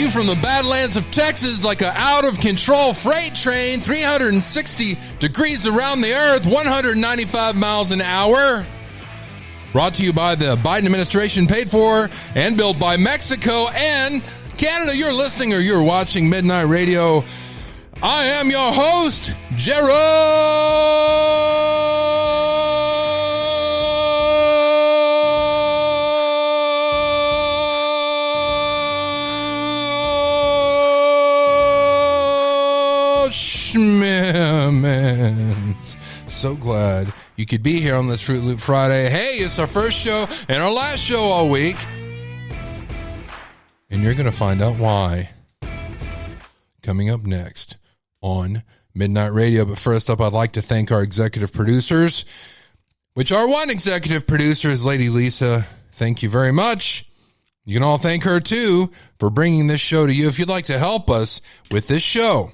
you from the Badlands of Texas like an out-of-control freight train, 360 degrees around the earth, 195 miles an hour. Brought to you by the Biden administration, paid for and built by Mexico and Canada. You're listening or you're watching Midnight Radio. I am your host, Gerald Schmimmans. So glad you could be here on this Fruit Loop Friday. Hey, it's our first show and our last show all week. And you're going to find out why coming up next on Midnight Radio. But first up, I'd like to thank our executive producers, which our one executive producer is Lady Lisa. Thank you very much. You can all thank her, too, for bringing this show to you. If you'd like to help us with this show,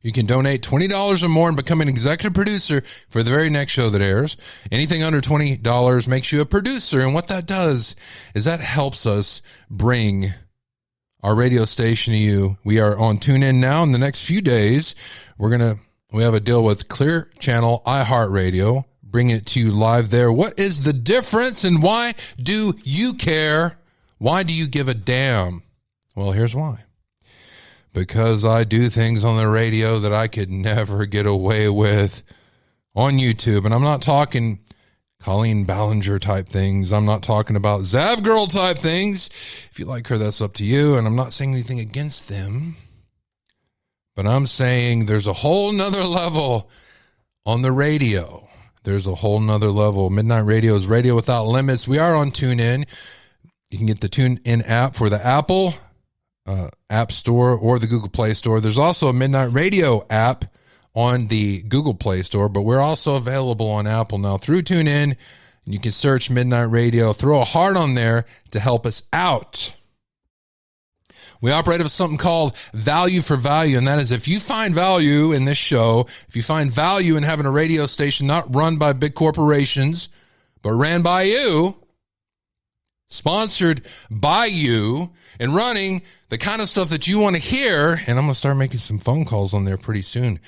you can donate $20 or more and become an executive producer for the very next show that airs. Anything under $20 makes you a producer, and what that does is that helps us bring our radio station to you. We are on TuneIn now. In the next few days, we have a deal with Clear Channel iHeartRadio, bringing it to you live there. What is the difference, and why do you care? Why do you give a damn? Well, here's why. Because I do things on the radio that I could never get away with on YouTube. And I'm not talking Colleen Ballinger type things. I'm not talking about Zav Girl type things. If you like her, that's up to you. And I'm not saying anything against them. But I'm saying there's a whole nother level on the radio. There's a whole nother level. Midnight Radio is radio without limits. We are on TuneIn. You can get the TuneIn app for the Apple App Store or the Google Play Store. There's also a Midnight Radio app on the Google Play Store, but we're also available on Apple now through TuneIn. And you can search Midnight Radio, throw a heart on there to help us out. We operate with something called value for value, and that is if you find value in this show, if you find value in having a radio station not run by big corporations, but ran by you, sponsored by you, and running the kind of stuff that you want to hear, and I'm going to start making some phone calls on there pretty soon,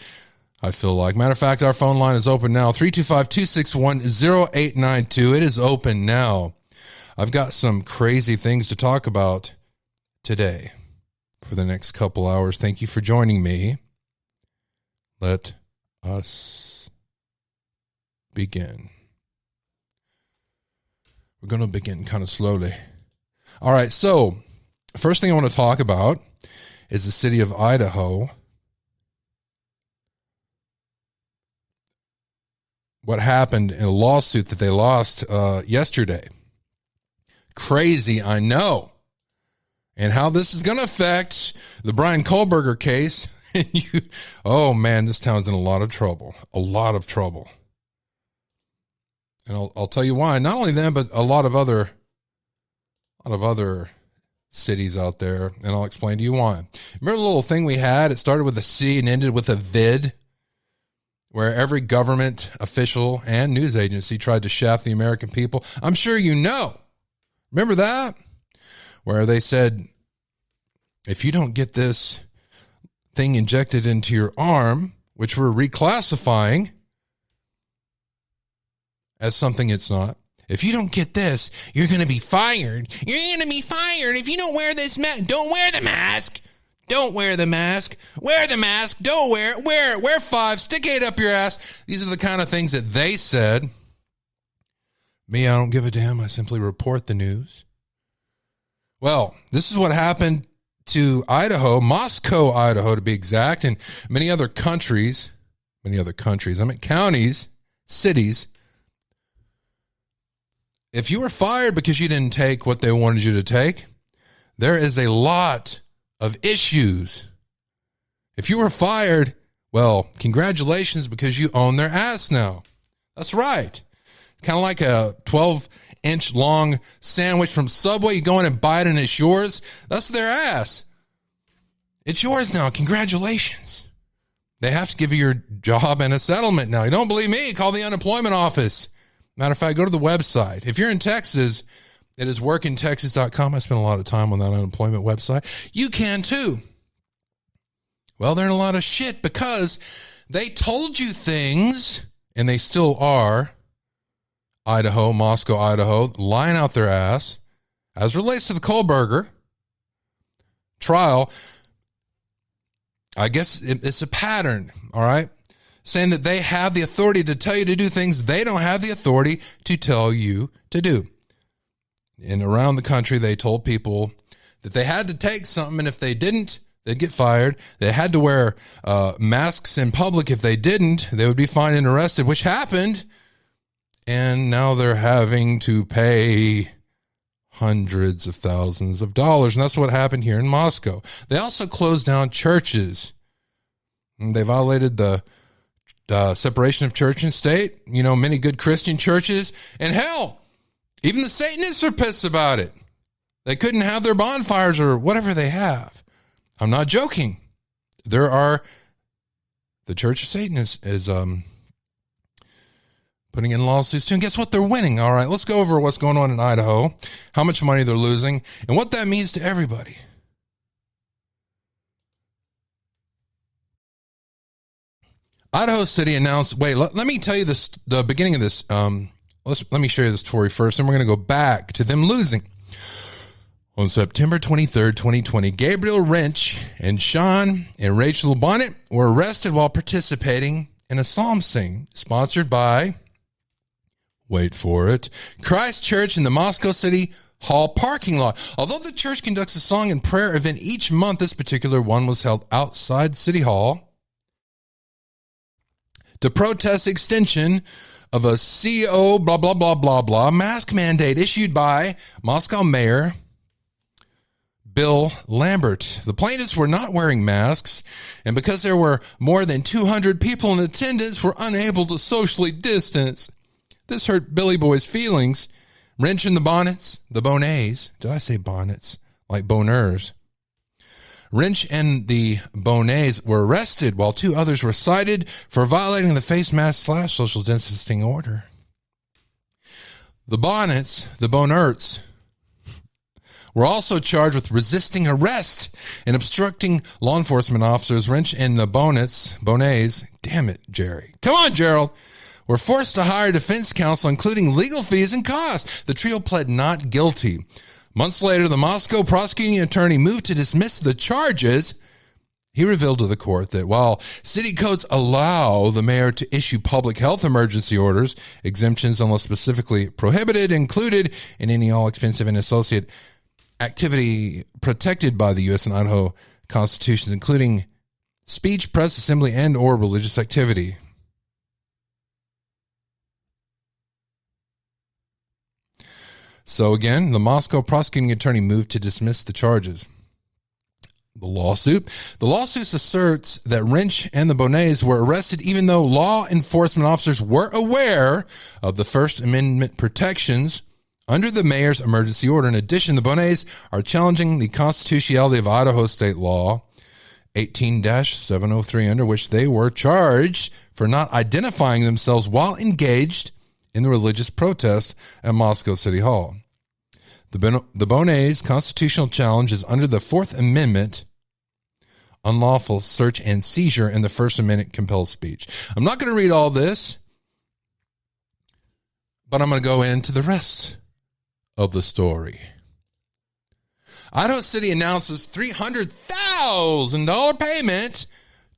I feel like. Matter of fact, our phone line is open now, 325-261-0892. It is open now. I've got some crazy things to talk about today for the next couple hours. Thank you for joining me. Let us begin. We're going to begin kind of slowly. All right, so first thing I want to talk about is the city of Idaho. What happened in a lawsuit that they lost yesterday. Crazy, I know. And how this is going to affect the Bryan Kohberger case. Oh, man, this town's in a lot of trouble. A lot of trouble. And I'll tell you why. Not only them, but a lot of other cities out there. And I'll explain to you why. Remember the little thing we had? It started with a C and ended with a vid, where every government official and news agency tried to shaft the American people. I'm sure you know. Remember that? Where they said, if you don't get this thing injected into your arm, which we're reclassifying as something it's not. If you don't get this, you're going to be fired. You're going to be fired if you don't wear this mask. Don't wear the mask. Don't wear the mask. Wear the mask. Don't wear it. Wear it. Wear 5. Stick 8 up your ass. These are the kind of things that they said. Me, I don't give a damn. I simply report the news. Well, this is what happened to Idaho, Moscow, Idaho to be exact, and many other countries. I mean counties, cities. If you were fired because you didn't take what they wanted you to take, there is a lot of issues. If you were fired, well, congratulations, because you own their ass now. That's right. Kind of like a 12-inch long sandwich from Subway. You go in and buy it and it's yours. That's their ass. It's yours now. Congratulations. They have to give you your job and a settlement now. You don't believe me? Call the unemployment office. Matter of fact, go to the website. If you're in Texas, It is workintexas.com. I spent a lot of time on that unemployment website. You can too. Well, they're in a lot of shit because they told you things, and they still are. Idaho, Moscow, Idaho, lying out their ass as relates to the Kohberger trial. I guess it's a pattern, all right? Saying that they have the authority to tell you to do things they don't have the authority to tell you to do. And around the country, they told people that they had to take something, and if they didn't, they'd get fired. They had to wear masks in public. If they didn't, they would be fined and arrested, which happened. And now they're having to pay hundreds of thousands of dollars. And that's what happened here in Moscow. They also closed down churches. They violated the separation of church and state. You know, many good Christian churches. And hell, even the Satanists are pissed about it. They couldn't have their bonfires or whatever they have. I'm not joking. The Church of Satan is putting in lawsuits too. And guess what? They're winning. All right, let's go over what's going on in Idaho, how much money they're losing, and what that means to everybody. Idaho City announced, let me tell you this, the beginning of this. Let me show you this story first, and we're going to go back to them losing. On September 23rd, 2020, Gabriel Wrench and Sean and Rachel Bonnet were arrested while participating in a psalm sing sponsored by, wait for it, Christ Church in the Moscow City Hall parking lot. Although the church conducts a song and prayer event each month, this particular one was held outside City Hall to protest extension of a CO blah, blah, blah, blah, blah mask mandate issued by Moscow Mayor Bill Lambert. The plaintiffs were not wearing masks, and because there were more than 200 people in attendance, were unable to socially distance. This hurt Billy Boy's feelings. Wrench and the Bonnets, did I say bonnets? Like boners. Wrench and the Bonnets were arrested, while two others were cited for violating the face mask / social distancing order. The Bonnets, the Bonerts, were also charged with resisting arrest and obstructing law enforcement officers. Wrench and the Bonnets, damn it, Jerry. Come on, Gerald. Were forced to hire defense counsel, including legal fees and costs. The trio pled not guilty. Months later, the Moscow prosecuting attorney moved to dismiss the charges. He revealed to the court that while city codes allow the mayor to issue public health emergency orders, exemptions unless specifically prohibited, included in any all expensive and associate activity protected by the U.S. and Idaho constitutions, including speech, press, assembly, and or religious activity. So again, the Moscow prosecuting attorney moved to dismiss the charges. The lawsuit asserts that Wrench and the Bonnets were arrested even though law enforcement officers were aware of the First Amendment protections under the mayor's emergency order. In addition, the Bonnets are challenging the constitutionality of Idaho state law 18-703, under which they were charged for not identifying themselves while engaged in the religious protest at Moscow City Hall. The Bonnets' constitutional challenge is under the Fourth Amendment, unlawful search and seizure, and the First Amendment compels speech. I'm not going to read all this, but I'm going to go into the rest of the story. Idaho City announces $300,000 payment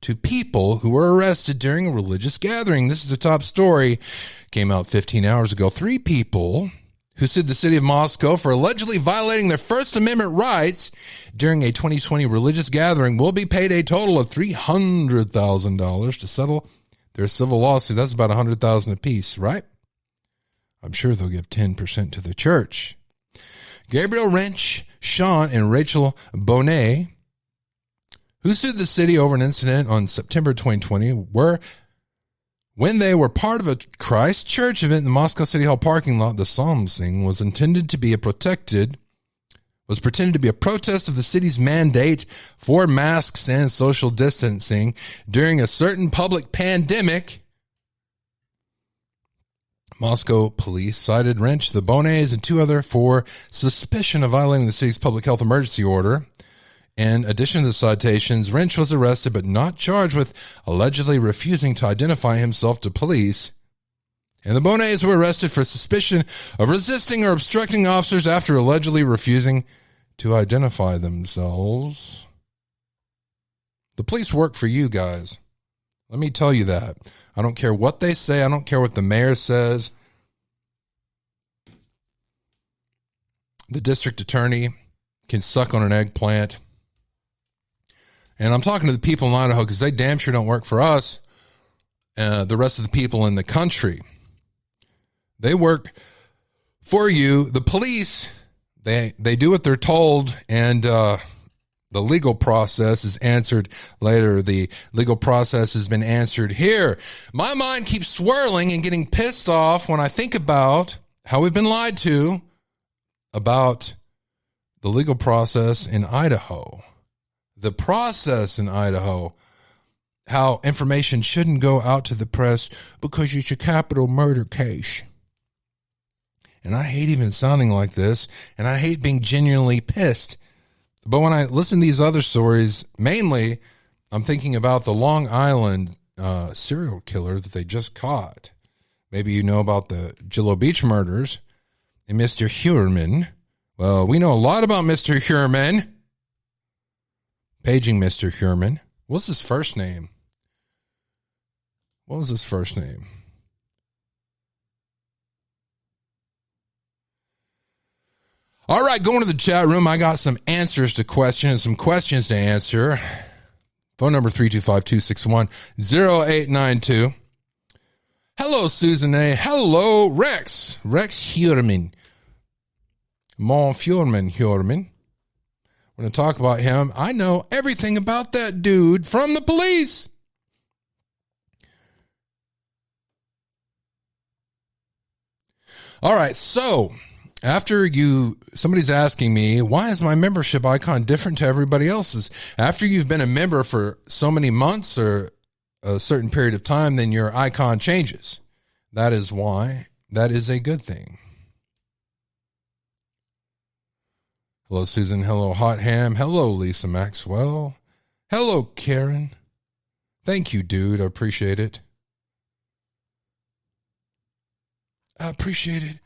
to people who were arrested during a religious gathering. This is the top story. Came out 15 hours ago. 3 people who sued the city of Moscow for allegedly violating their First Amendment rights during a 2020 religious gathering will be paid a total of $300,000 to settle their civil lawsuit. That's about $100,000 apiece, right? I'm sure they'll give 10% to the church. Gabriel Wrench, Sean, and Rachel Bonnet, who sued the city over an incident on September 2020, when they were part of a Christ Church event in the Moscow City Hall parking lot. The psalm sing was pretended to be a protest of the city's mandate for masks and social distancing during a certain public pandemic. Moscow police cited Wrench, the Bonets, and 2 others for suspicion of violating the city's public health emergency order. In addition to the citations, Wrench was arrested but not charged with allegedly refusing to identify himself to police. And the Bonets were arrested for suspicion of resisting or obstructing officers after allegedly refusing to identify themselves. The police work for you guys. Let me tell you that. I don't care what they say. I don't care what the mayor says. The district attorney can suck on an eggplant. And I'm talking to the people in Idaho because they damn sure don't work for us, the rest of the people in the country. They work for you. The police, they do what they're told, and the legal process is answered later. The legal process has been answered here. My mind keeps swirling and getting pissed off when I think about how we've been lied to about the legal process in Idaho. The process in Idaho, how information shouldn't go out to the press because it's a capital murder case. And I hate even sounding like this, and I hate being genuinely pissed. But when I listen to these other stories, mainly I'm thinking about the Long Island serial killer that they just caught. Maybe you know about the Gillo Beach murders and Mr. Huerman. Well, we know a lot about Mr. Huerman. Paging Mr. Huerman. What's his first name? What was his first name? All right, going to the chat room. I got some answers to questions and some questions to answer. Phone number 325-261-0892. Hello, Susan A. Hello, Rex. Rex Huerman. Mon Huerman. We're going to talk about him. I know everything about that dude from the police. All right, so after somebody's asking me, why is my membership icon different to everybody else's? After you've been a member for so many months or a certain period of time, then your icon changes. That is why. That is a good thing. Hello, Susan. Hello, Hot Ham. Hello, Lisa Maxwell. Hello, Karen. Thank you, dude. I appreciate it. I appreciate it.